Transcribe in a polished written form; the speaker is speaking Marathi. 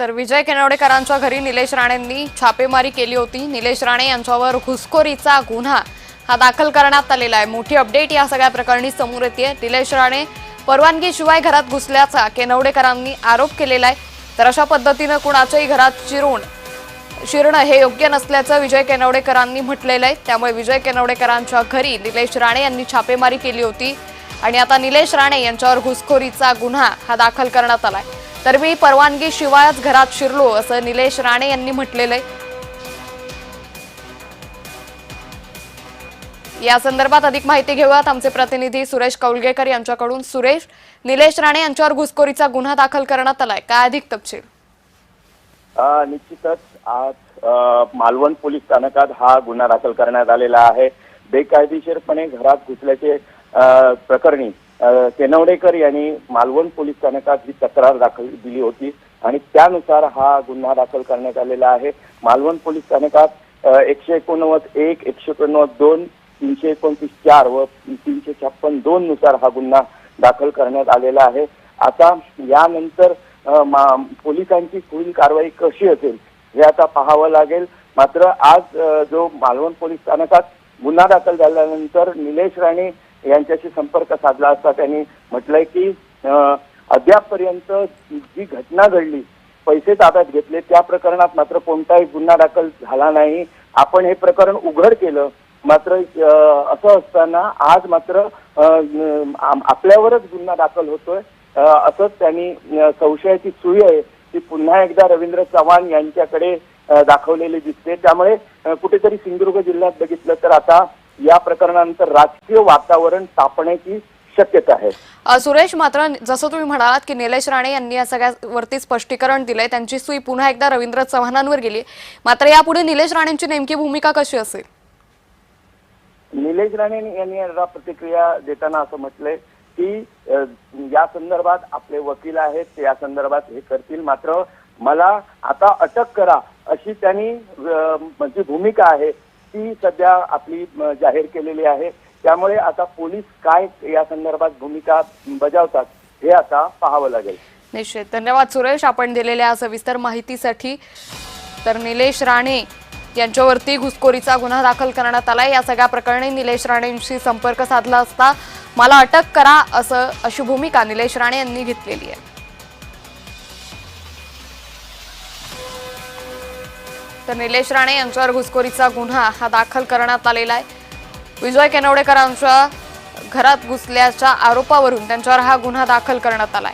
तर विजय केनवडेकरांच्या घरी निलेश राणेंनी छापेमारी केली होती। निलेश राणे यांच्यावर घुसखोरीचा गुन्हा हा दाखल करण्यात आलेला आहे। मोठी अपडेट या सगळ्या प्रकरणी समोर येते। निलेश राणे परवानगीशिवाय घरात घुसल्याचा केनवडेकरांनी आरोप केलेला आहे। तर अशा पद्धतीने कुणाच्याही घरात शिरणं हे योग्य नसल्याचं विजय केनवडेकरांनी म्हटलेलं आहे। त्यामुळे विजय केनवडेकरांच्या घरी निलेश राणे यांनी छापेमारी केली होती आणि आता निलेश राणे यांच्यावर घुसखोरीचा गुन्हा हा दाखल करण्यात आलाय। तर मी परवानगीशिवायच घरात शिरलो असं निलेश राणे यांनी म्हटलेलं आहे। या संदर्भात अधिक माहिती घेऊयात आमचे प्रतिनिधी सुरेश कौलगेकर यांच्याकडून। सुरेश, निलेश राणे यांच्यावर घुसखोरीचा गुन्हा दाखल करण्यात आलाय, काय अधिक तपशील? निश्चितच आज मालवण पोलीस स्थानकात हा गुन्हा दाखल करण्यात आलेला आहे। बेकायदेशीरपणे घरात घुसल्याचे प्रकरणी केनवडेकर यांनी मालवण पोलीस स्थानकात ही तक्रार दाखल दिली होती आणि त्यानुसार हा गुन्हा दाखल करण्यात आलेला आहे। मालवण पोलीस स्थानकात 189(1), 189(2), 329(4) व 356(2) नुसार हा गुन्हा दाखल करण्यात आलेला आहे। आता यानंतर पोलिसांची पुढील कारवाई कशी असेल हे आता पाहावं लागेल। मात्र आज जो मालवण पोलीस स्थानकात गुन्हा दाखल झाल्यानंतर निलेश राणे यांच्याशी संपर्क साधला असता त्यांनी म्हटलंय की अद्यापपर्यंत जी घटना घडली, पैसे ताब्यात घेतले, त्या प्रकरणात मात्र कोणताही गुन्हा दाखल झाला नाही। आपण हे प्रकरण उघड केलं, मात्र असं असताना आज मात्र आपल्यावरच गुन्हा दाखल होतोय असंच त्यांनी संशयाची सुई आहे ती पुन्हा एकदा रवींद्र चव्हाण यांच्याकडे दाखवलेली दिसते। त्यामुळे कुठेतरी सिंधुदुर्ग जिल्ह्यात बघितलं तर आता या प्रकरणानंतर राजकीय वातावरण तापण्याची शक्यता आहे। सुरेश, मात्र जसं तुम्ही म्हणालात की निलेश राणे यांनी या सगळ्यावरती स्पष्टीकरण दिलंय, त्यांची सुई पुन्हा एकदा रवींद्र चव्हाणांवर गेली, मात्र यापुढे निलेश राणेंची नेमकी भूमिका कशी असेल? निलेश राणे यांनी याला प्रतिक्रिया देताना असं म्हटलंय की या संदर्भात आपले वकील आहेत, ते या संदर्भात हे करतील, मात्र मला आता अटक करा अशी त्यांनी म्हणजे भूमिका आहे ती सध्या आपली जाहीर केलेली आहे। त्यामुळे आता पोलीस काय या संदर्भात भूमिका बजावतात हे आता पाहावं लागेल। निश्चित, धन्यवाद सुरेश आपण दिलेल्या सविस्तर माहितीसाठी। तर निलेश राणे यांच्यावरती घुसखोरीचा गुन्हा दाखल करण्यात आलाय। या सगळ्या प्रकरणी निलेश राणेंशी संपर्क साधला असता मला अटक करा अशी भूमिका निलेश राणे यांनी घेतलेली आहे। तर निलेश राणे यांच्यावर घुसखोरीचा गुन्हा हा दाखल करण्यात आलेला आहे। विजय केनवडेकरांच्या घरात घुसल्याच्या आरोपावरून त्यांच्यावर हा गुन्हा दाखल करण्यात आलाय।